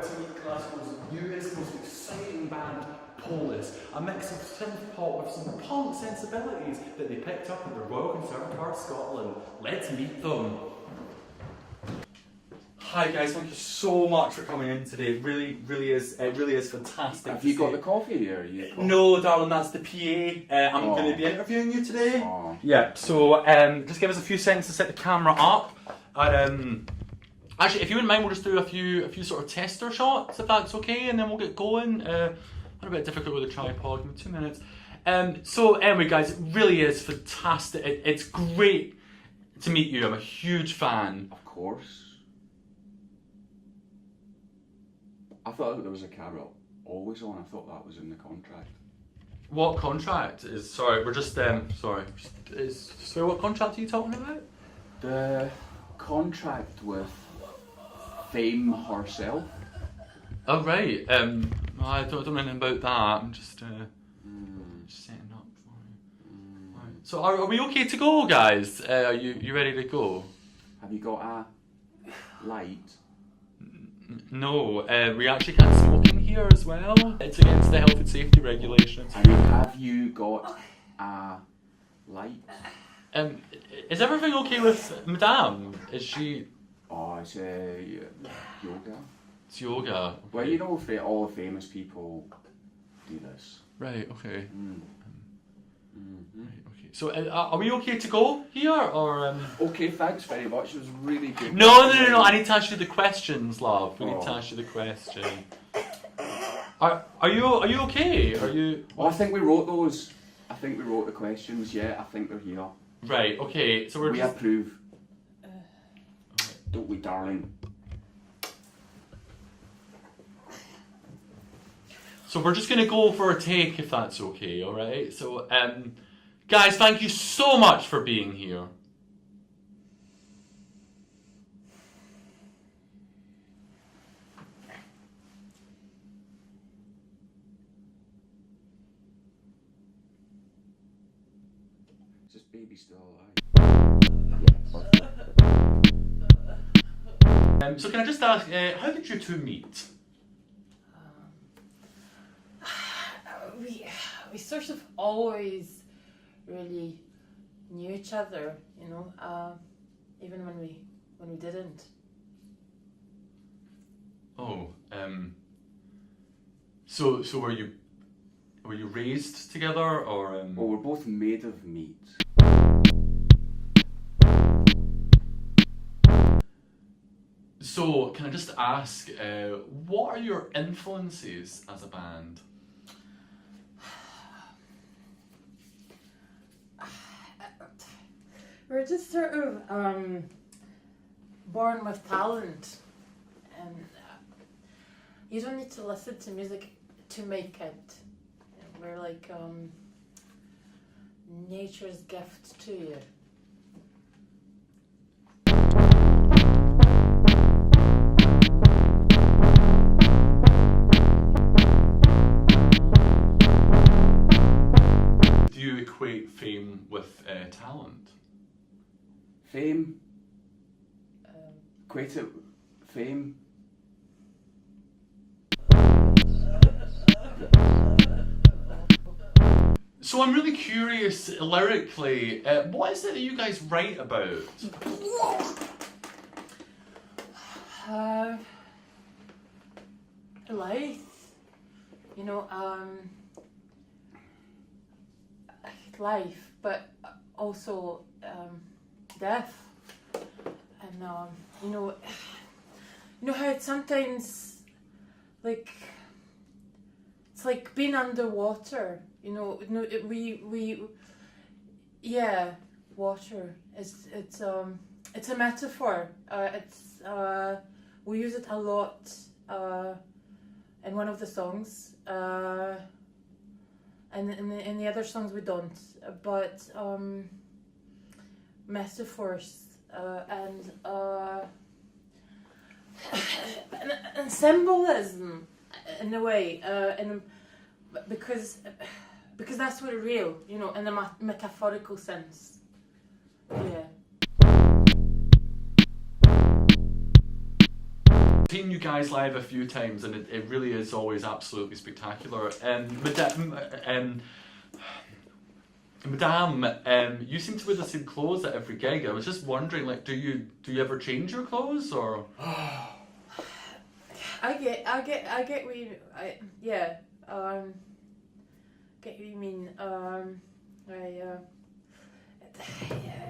about to meet Glasgow's newest, most exciting band, Polis. A mix of synth pop with some punk sensibilities that they picked up at the Royal Conservatoire Scotland. Let's meet them. Hi guys, thank you so much for coming in today. It really is fantastic. Have you got the coffee here? No, darling, that's the PA. I'm going to be interviewing you today. Oh. Yeah, so just give us a few seconds to set the camera up. And, actually, if you wouldn't mind, we'll just do a few sort of tester shots, if that's okay, and then we'll get going. A little bit difficult with the tripod. Give me 2 minutes. So anyway, guys, it really is fantastic. It's great to meet you. I'm a huge fan. Of course. I thought there was a camera always on. I thought that was in the contract. What contract is? Sorry, we're just sorry. So what contract are you talking about? The contract with Fame herself. Oh right. I don't know anything about that. I'm just setting up for you. Right. So are we okay to go, guys? Are you ready to go? Have you got a light? No, we actually can't smoke in here as well. It's against the health and safety regulations. I mean, have you got a light? Is everything okay with Madame? Is she? Oh, it's yoga. It's yoga. Okay. Well, you know, all the famous people do this. Right. Okay. Mm-hmm. Right, okay. So are we okay to go here, or? Okay, thanks very much. It was really good. No. I need to ask you the questions, love. We need to ask you the question. Are you okay? Are you? Oh, I think we wrote those. I think we wrote the questions. Yeah, I think they're here. Right. Okay. So we approve. Don't we, darling? So we're just gonna go for a take, if that's okay. All right. So guys, thank you so much for being here. Is this baby still alive? So can I just ask, how did you two meet? We sort of always really knew each other, you know, even when we didn't. Oh, so were you raised together, or? Well, we're both made of meat. So can I just ask, what are your influences as a band? We're just sort of born with talent, and you don't need to listen to music to make it. We're like nature's gift to you. Do you equate fame with talent? Fame. Equate it. Fame. So I'm really curious, lyrically, what is it that you guys write about? Life, you know, life, but also death, and you know how it's sometimes like it's like being underwater. You know, water is it's a metaphor. We use it a lot in one of the songs, and in the other songs we don't. But metaphors and symbolism in a way, because that's what it's real, you know, in a metaphorical sense. Yeah. Seen you guys live a few times, and it really is always absolutely spectacular. Madame, you seem to wear the same clothes at every gig. I was just wondering, like, do you ever change your clothes, or? I get what you, get what you mean.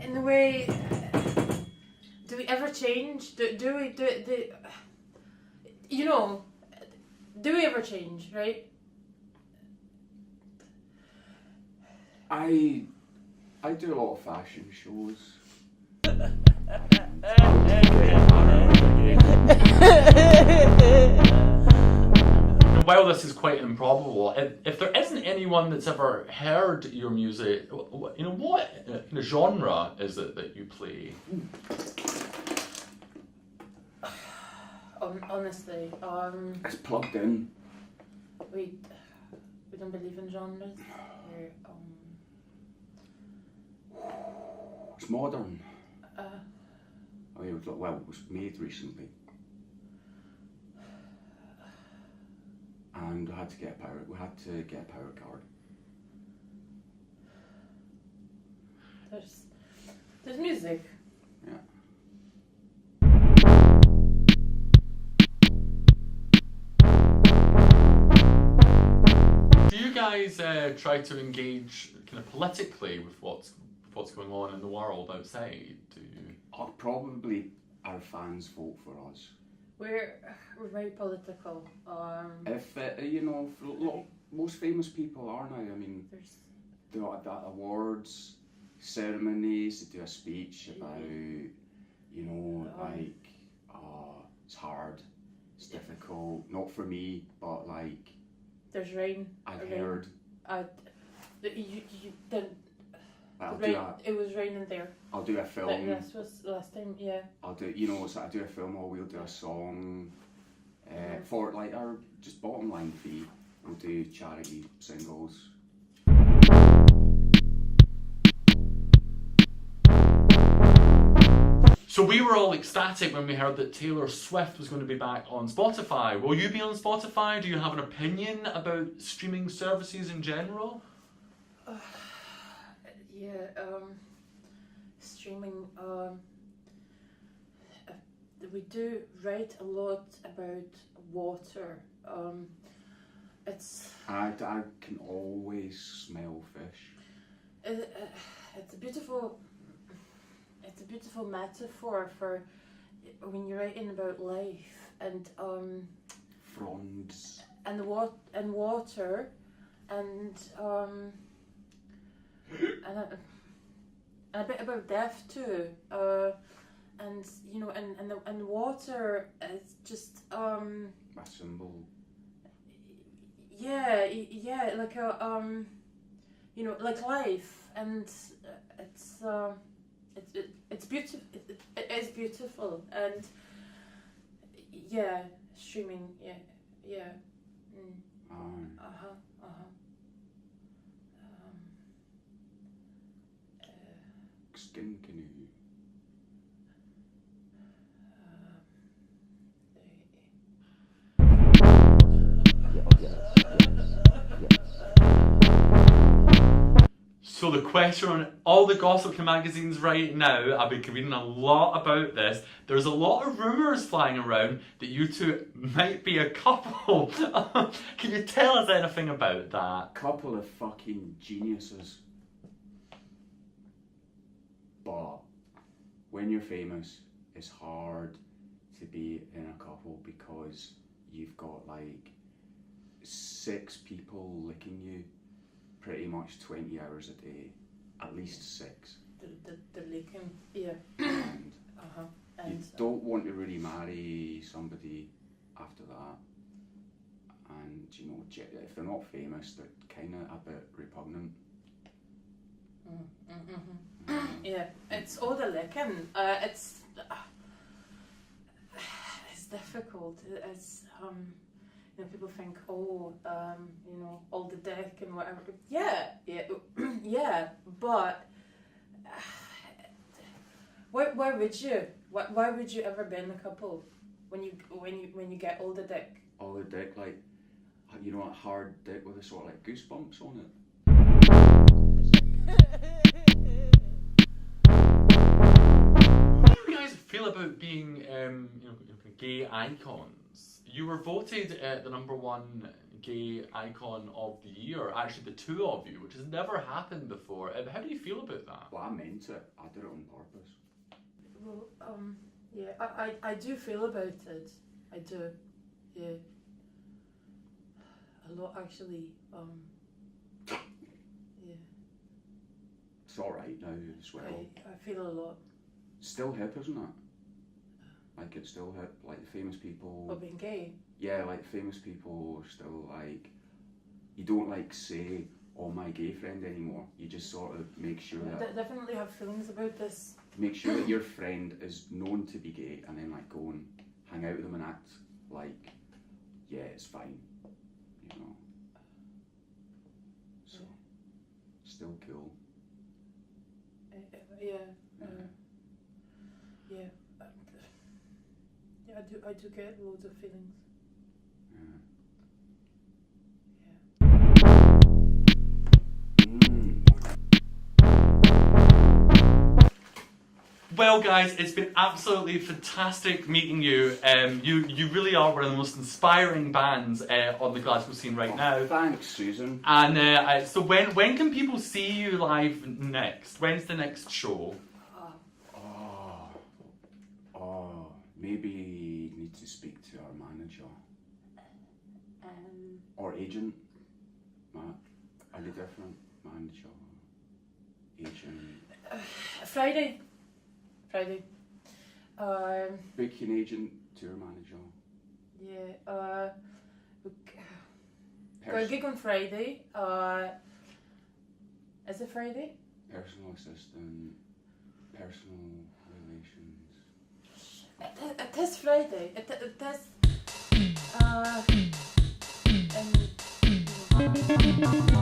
In a way, do we ever change? Do we ever change, right? I do a lot of fashion shows. While this is quite improbable, if there isn't anyone that's ever heard your music, what kind of genre is it that you play? Honestly, It's plugged in. we don't believe in genres. It's modern. It was made recently. And we had to get a power card. There's music. Yeah. Do you guys try to engage kind of politically with what's going on in the world outside? Do you? Probably our fans vote for us. We're very political. If most famous people are now. I mean, they do awards ceremonies. They do a speech about, it's hard, it's difficult. Not for me, but like. There's rain. I've heard. It was raining there. I'll do a film. This was last time, yeah. I'll do, so I do a film, or we'll do a song. For like our just bottom line fee, we'll do charity singles. So we were all ecstatic when we heard that Taylor Swift was going to be back on Spotify. Will you be on Spotify? Do you have an opinion about streaming services in general? Streaming. We do write a lot about water. I can always smell fish. It's a beautiful metaphor for when you're writing about life and Fronds. and water and a bit about death too. And water is just A symbol. like a like life, and it's beautiful. It is beautiful, and streaming. Skin canoe. So the question on all the gossip magazines right now, I've been reading a lot about this. There's a lot of rumours flying around that you two might be a couple. Can you tell us anything about that? Couple of fucking geniuses. But when you're famous, it's hard to be in a couple because you've got like 6 people licking you pretty much 20 hours a day, at least 6. The licking, yeah. And you And don't want to really marry somebody after that. And if they're not famous, they're kind of a bit repugnant. yeah, it's all the licking. It's difficult. It's people think, all the dick and whatever. Yeah, but why would you? Why would you ever be in a couple when you get older dick. All the dick, like, you know, a hard dick with a sort of like goosebumps on it. How do you guys feel about being, gay icons? You were voted the #1 gay icon of the year. Actually, the two of you, which has never happened before. How do you feel about that? Well, I meant it. I did it on purpose. Well, yeah, I do feel about it. I do, yeah. A lot, actually. Yeah. It's alright now as well. I feel a lot. Still hip, isn't it? Like, it's still hip. Like, the famous people... Of being gay? Yeah, like, famous people are still, like... You don't, like, say, oh, my gay friend anymore. You just sort of make sure that... Definitely have feelings about this. Make sure that your friend is known to be gay, and then, like, go and hang out with them and act like, yeah, it's fine. You know? So, still cool. Yeah. Yeah. Yeah, I do get loads of feelings. Well, guys, it's been absolutely fantastic meeting you. You really are one of the most inspiring bands on the Glasgow scene right now. Thanks, Susan. And so when can people see you live next? When's the next show? Maybe need to speak to our manager. Or agent. Are they different? Manager, agent. Friday. Book an agent to our manager. Yeah. Got a gig on Friday. Is it Friday? Personal assistant. Personal relations. It is Friday. It is.